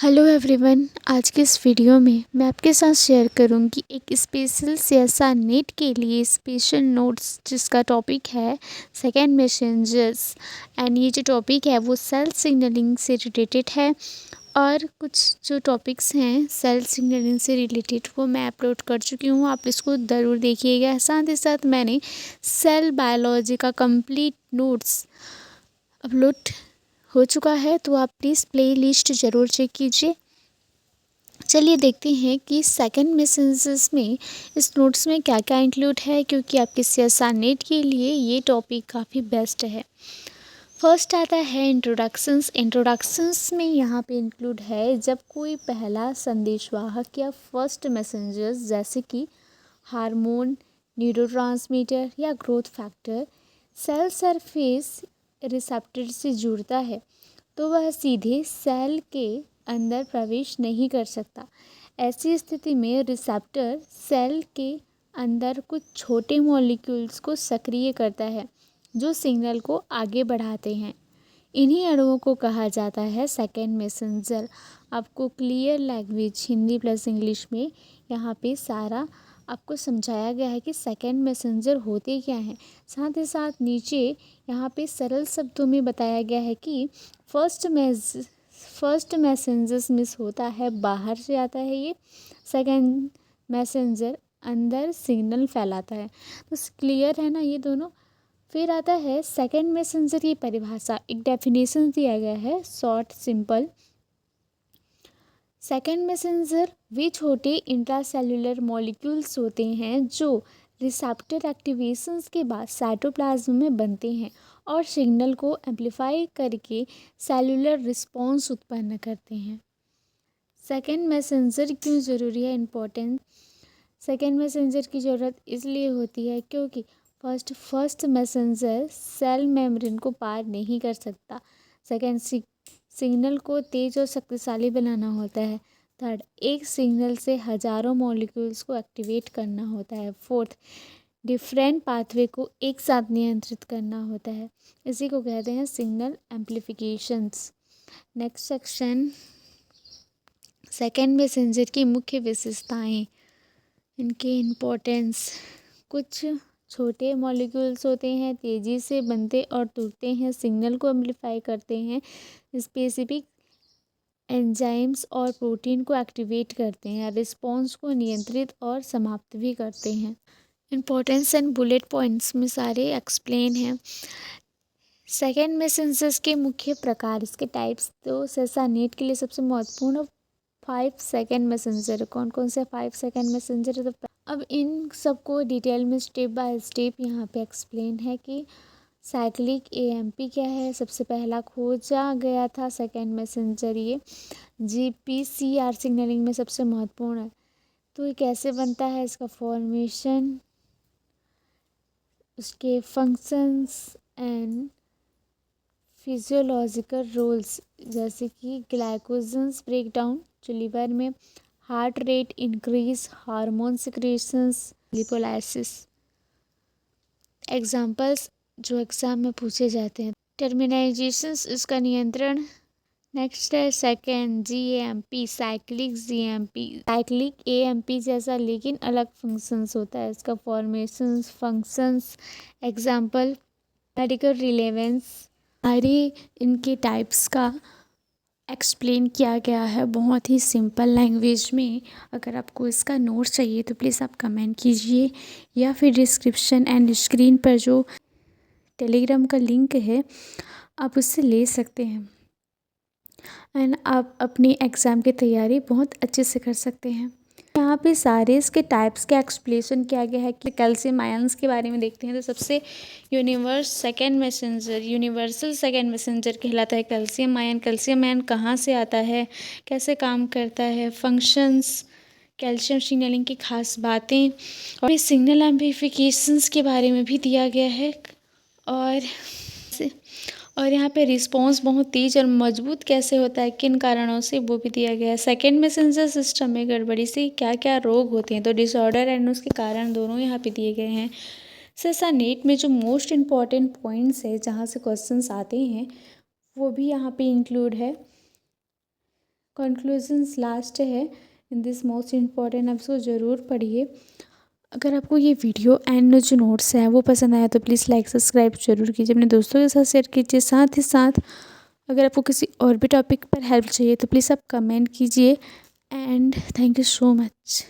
Hello everyone. आज के इस वीडियो में मैं आपके साथ शेयर करूंगी एक स्पेशल सीएसआर नेट के लिए स्पेशल नोट्स जिसका टॉपिक है सेकेंड मैसेंजर्स। एंड ये जो टॉपिक है वो सेल सिग्नलिंग से रिलेटेड है और कुछ जो टॉपिक्स हैं सेल सिग्नलिंग से रिलेटेड वो मैं अपलोड कर चुकी हूँ, आप इसको ज़रूर देखिएगा। साथ ही साथ मैंने सेल बायोलॉजी का कंप्लीट नोट्स अपलोड हो चुका है, तो आप प्लीज़ प्लेलिस्ट ज़रूर चेक कीजिए। चलिए देखते हैं कि सेकंड मैसेंजर्स में इस नोट्स में क्या क्या इंक्लूड है, क्योंकि आपके सीएसआर नेट के लिए ये टॉपिक काफ़ी बेस्ट है। फर्स्ट आता है इंट्रोडक्शंस में यहाँ पे इंक्लूड है जब कोई पहला संदेशवाहक या फर्स्ट मैसेंजर्स जैसे कि हार्मोन, न्यूरोट्रांसमीटर या growth factor cell surface receptor से जुड़ता है तो वह सीधे सेल के अंदर प्रवेश नहीं कर सकता। ऐसी स्थिति में रिसेप्टर सेल के अंदर कुछ छोटे मॉलिक्यूल्स को सक्रिय करता है जो सिग्नल को आगे बढ़ाते हैं। इन्हीं अणुओं को कहा जाता है सेकेंड मैसेंजर। आपको clear language Hindi plus English में यहाँ पे सारा आपको समझाया गया है कि सेकेंड मैसेंजर होते क्या हैं। साथ ही साथ नीचे यहाँ पे सरल शब्दों में बताया गया है कि फर्स्ट मैसेंजर्स मिस होता है, बाहर से आता है ये। सेकेंड मैसेंजर अंदर सिग्नल फैलाता है। तो क्लियर है ना ये दोनों। फिर आता है सेकेंड मैसेंजर की परिभाषा, एक डेफिनेशन दिया गया है शॉर्ट सिंपल। सेकेंड मैसेंजर वे छोटे इंट्रासेल्युलर मॉलिक्यूल्स होते हैं जो रिसेप्टर एक्टिवेशंस के बाद साइटोप्लाज्म में बनते हैं और सिग्नल को एम्पलीफाई करके सेलुलर रिस्पॉन्स उत्पन्न करते हैं। सेकेंड मैसेंजर क्यों ज़रूरी है, इम्पोर्टेंट। सेकेंड मैसेंजर की ज़रूरत इसलिए होती है क्योंकि फर्स्ट मैसेंजर सेल मेम्ब्रेन को पार नहीं कर सकता। सेकेंड सिग्नल को तेज और शक्तिशाली बनाना होता है। थर्ड, एक सिग्नल से हजारों मॉलिक्यूल्स को एक्टिवेट करना होता है। फोर्थ, डिफरेंट पाथवे को एक साथ नियंत्रित करना होता है। इसी को कहते हैं signal amplifications. Next section, second messenger की मुख्य विशेषताएं, इनके इम्पोर्टेंस। कुछ छोटे मॉलिक्यूल्स होते हैं, तेज़ी से बनते और टूटते हैं, सिग्नल को एम्पलीफाई करते हैं, स्पेसिफिक एंजाइम्स और प्रोटीन को एक्टिवेट करते हैं, रिस्पॉन्स को नियंत्रित और समाप्त भी करते हैं। इम्पोर्टेंस एंड बुलेट पॉइंट्स में सारे एक्सप्लेन हैं। सेकेंड मैसेंजर्स के मुख्य प्रकार, इसके टाइप्स। तो सीएसआर नेट के लिए सबसे महत्वपूर्ण 5 सेकेंड मैसेंजर। कौन कौन से 5 सेकेंड मैसेंजर है, तो अब इन सबको डिटेल में स्टेप बाय स्टेप यहाँ पे एक्सप्लेन है कि साइक्लिक एएमपी क्या है। सबसे पहला खोजा गया था सेकेंड मैसेंजर, ये जीपीसीआर सिग्नलिंग में सबसे महत्वपूर्ण है। तो ये कैसे बनता है, इसका फॉर्मेशन, उसके फंक्शंस एंड फिजियोलॉजिकल रोल्स, जैसे कि ग्लाइकोजन्स ब्रेकडाउन जो लिवर में, heart rate increase, hormone secretions, lipolysis. Examples जो एग्ज़ाम में पूछे जाते हैं। टर्मिनाइजेशंस, इसका नियंत्रण। नेक्स्ट है second GAMP, cyclic GMP, cyclic AMP जैसा लेकिन अलग फंक्शंस होता है। इसका formations, functions, example, medical relevance, सारे इनके टाइप्स का एक्सप्लेन किया गया है बहुत ही सिंपल लैंग्वेज में। अगर आपको इसका नोट्स चाहिए तो प्लीज़ आप कमेंट कीजिए या फिर डिस्क्रिप्शन एंड स्क्रीन पर जो टेलीग्राम का लिंक है आप उससे ले सकते हैं एंड आप अपनी एग्ज़ाम की तैयारी बहुत अच्छे से कर सकते हैं। यहाँ पे सारे इसके टाइप्स के एक्सप्लेनेशन किया गया है कि कैल्शियम आयंस के बारे में देखते हैं। तो सबसे यूनिवर्सल सेकेंड मैसेंजर कहलाता है कैल्शियम आयन। कैल्शियम आयन कहाँ से आता है, कैसे काम करता है, फंक्शंस, कैल्शियम सिग्नलिंग की खास बातें और सिग्नल एम्प्लीफिकेशंस के बारे में भी दिया गया है। और यहाँ पे रिस्पॉन्स बहुत तेज और मजबूत कैसे होता है, किन कारणों से, वो भी दिया गया है। सेकेंड मैसेंजर सिस्टम में गड़बड़ी से क्या क्या रोग होते हैं, तो डिसऑर्डर एंड उसके कारण दोनों यहाँ पे दिए गए हैं। सीएसआर नेट में जो मोस्ट इम्पॉर्टेंट पॉइंट्स है जहाँ से क्वेश्चंस आते हैं वो भी यहाँ पे इंक्लूड है। कंक्लूजन्स लास्ट है इन दिस मोस्ट इम्पॉर्टेंट, आप इसको ज़रूर पढ़िए। अगर आपको ये वीडियो एंड जो नोट्स हैं वो पसंद आया तो प्लीज़ लाइक सब्सक्राइब जरूर कीजिए, अपने दोस्तों के साथ शेयर कीजिए। साथ ही साथ अगर आपको किसी और भी टॉपिक पर हेल्प चाहिए तो प्लीज़ आप कमेंट कीजिए। And thank you so much.